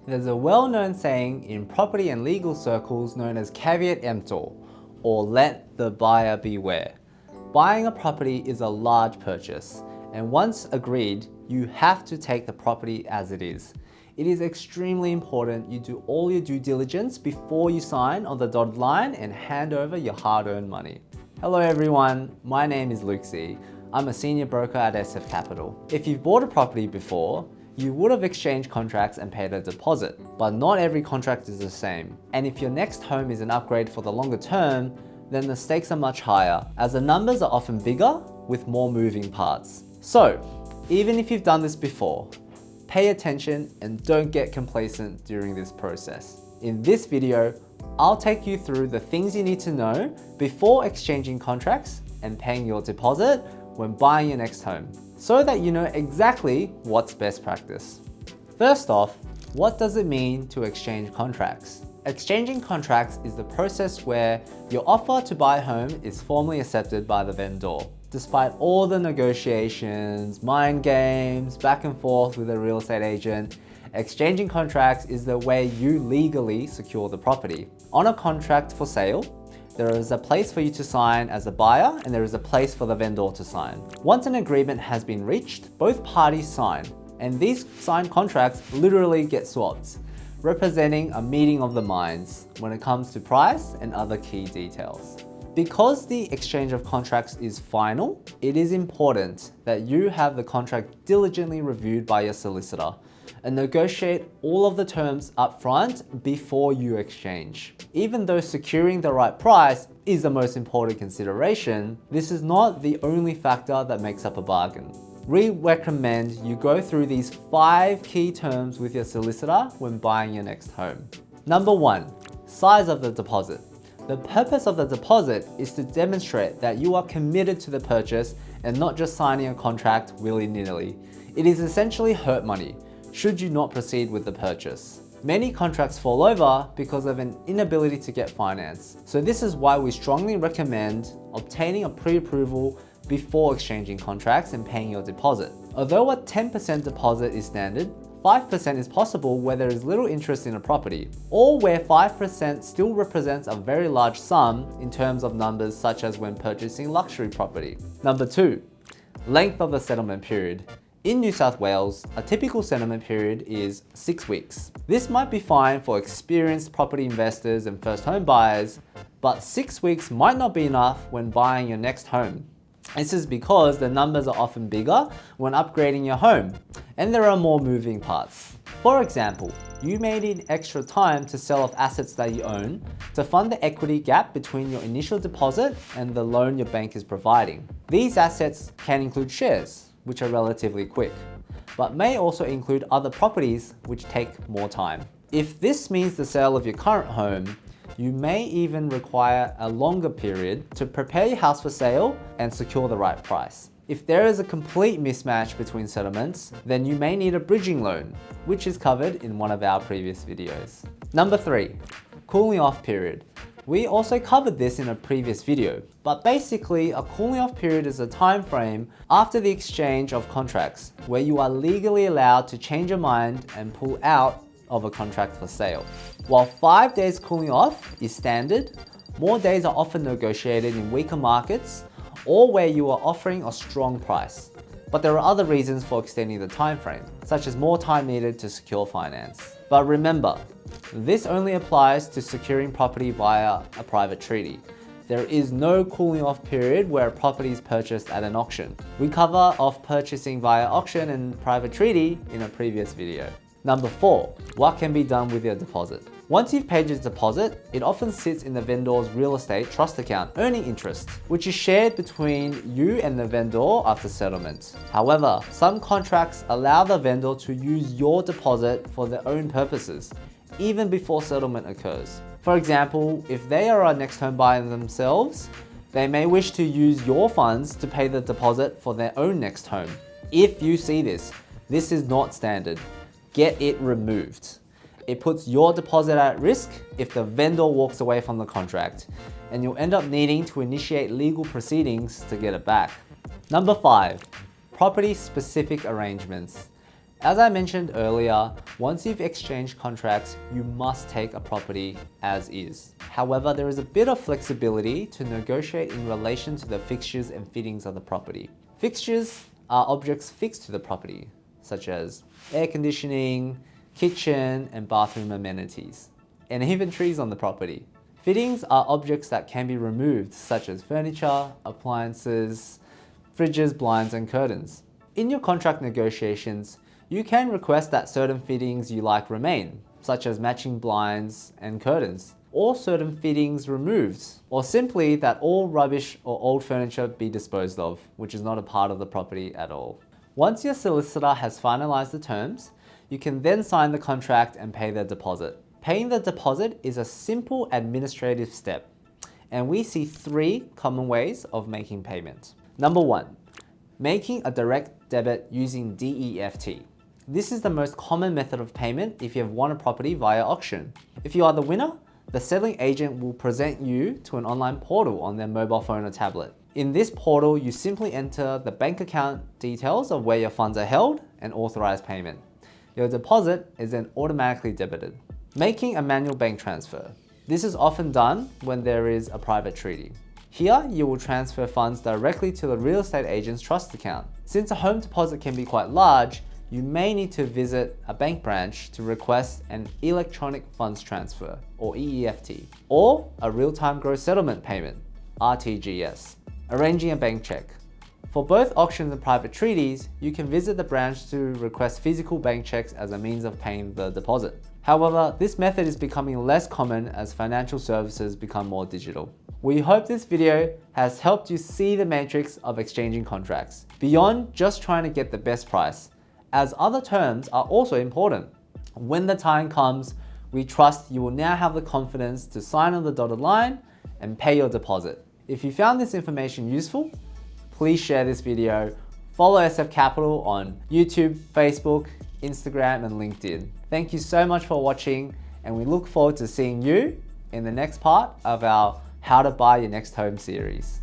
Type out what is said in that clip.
There's a well-known saying in property and legal circles known as caveat emptor, or let the buyer beware. Buying a property is a large purchase, and once agreed, you have to take the property as it is. It is extremely important you do all your due diligence before you sign on the dotted line and hand over your hard-earned money. Hello everyone, my name is Luxie. I'm a senior broker at sfcapital. If you've bought a property before, you would have exchanged contracts and paid a deposit, but not every contract is the same. And if your next home is an upgrade for the longer term, then the stakes are much higher, as the numbers are often bigger with more moving parts. So, even if you've done this before, pay attention and don't get complacent during this process. In this video, I'll take you through the things you need to know before exchanging contracts and paying your deposit when buying your next home, so that you know exactly what's best practice. First off, what does it mean to exchange contracts? Exchanging contracts is the process where your offer to buy a home is formally accepted by the vendor. Despite all the negotiations, mind games, back and forth with a real estate agent, exchanging contracts is the way you legally secure the property. On a contract for sale, there is a place for you to sign as a buyer and there is a place for the vendor to sign. Once an agreement has been reached, both parties sign, and these signed contracts literally get swapped, representing a meeting of the minds when it comes to price and other key details. Because the exchange of contracts is final, it is important that you have the contract diligently reviewed by your solicitor and negotiate all of the terms up front before you exchange. Even though securing the right price is the most important consideration, this is not the only factor that makes up a bargain. We recommend you go through these 5 key terms with your solicitor when buying your next home. Number 1, size of the deposit. The purpose of the deposit is to demonstrate that you are committed to the purchase and not just signing a contract willy-nilly. It is essentially hurt money should you not proceed with the purchase. Many contracts fall over because of an inability to get finance. So this is why we strongly recommend obtaining a pre-approval before exchanging contracts and paying your deposit. Although a 10% deposit is standard, 5% is possible where there is little interest in a property, or where 5% still represents a very large sum in terms of numbers, such as when purchasing luxury property. Number 2, length of the settlement period. In New South Wales, a typical settlement period is 6 weeks. This might be fine for experienced property investors and first home buyers, but 6 weeks might not be enough when buying your next home. This is because the numbers are often bigger when upgrading your home, and there are more moving parts. For example, you may need extra time to sell off assets that you own to fund the equity gap between your initial deposit and the loan your bank is providing. These assets can include shares, which are relatively quick, but may also include other properties which take more time. If this means the sale of your current home, you may even require a longer period to prepare your house for sale and secure the right price. If there is a complete mismatch between settlements, then you may need a bridging loan, which is covered in one of our previous videos. Number 3, cooling off period. We also covered this in a previous video, but basically a cooling off period is a time frame after the exchange of contracts where you are legally allowed to change your mind and pull out of a contract for sale. While 5 days cooling off is standard, more days are often negotiated in weaker markets or where you are offering a strong price. But there are other reasons for extending the time frame, such as more time needed to secure finance. But remember, this only applies to securing property via a private treaty. There is no cooling off period where a property is purchased at an auction. We cover off purchasing via auction and private treaty in a previous video. Number 4, what can be done with your deposit? Once you've paid your deposit, it often sits in the vendor's real estate trust account, earning interest, which is shared between you and the vendor after settlement. However, some contracts allow the vendor to use your deposit for their own purposes, even before settlement occurs. For example, if they are a next home buyer themselves, they may wish to use your funds to pay the deposit for their own next home. If you see this, this is not standard. Get it removed. It puts your deposit at risk if the vendor walks away from the contract, and you'll end up needing to initiate legal proceedings to get it back. Number 5, property specific arrangements. As I mentioned earlier, once you've exchanged contracts, you must take a property as is. However, there is a bit of flexibility to negotiate in relation to the fixtures and fittings of the property. Fixtures are objects fixed to the property, such as air conditioning, kitchen, and bathroom amenities, and even trees on the property. Fittings are objects that can be removed, such as furniture, appliances, fridges, blinds, and curtains. In your contract negotiations, you can request that certain fittings you like remain, such as matching blinds and curtains, or certain fittings removed, or simply that all rubbish or old furniture be disposed of, which is not a part of the property at all. Once your solicitor has finalized the terms, you can then sign the contract and pay the deposit. Paying the deposit is a simple administrative step, and we see 3 common ways of making payment. Number 1, making a direct debit using DEFT. This is the most common method of payment if you have won a property via auction. If you are the winner, the selling agent will present you to an online portal on their mobile phone or tablet. In this portal, you simply enter the bank account details of where your funds are held and authorize payment. Your deposit is then automatically debited. Making a manual bank transfer. This is often done when there is a private treaty. Here, you will transfer funds directly to the real estate agent's trust account. Since a home deposit can be quite large, you may need to visit a bank branch to request an electronic funds transfer, or EEFT, or a real-time gross settlement payment, RTGS. Arranging a bank check. For both auctions and private treaties, you can visit the branch to request physical bank checks as a means of paying the deposit. However, this method is becoming less common as financial services become more digital. We hope this video has helped you see the matrix of exchanging contracts, beyond just trying to get the best price, as other terms are also important. When the time comes, we trust you will now have the confidence to sign on the dotted line and pay your deposit. If you found this information useful, please share this video, follow SF Capital on YouTube, Facebook, Instagram, and LinkedIn. Thank you so much for watching, and we look forward to seeing you in the next part of our How to Buy Your Next Home series.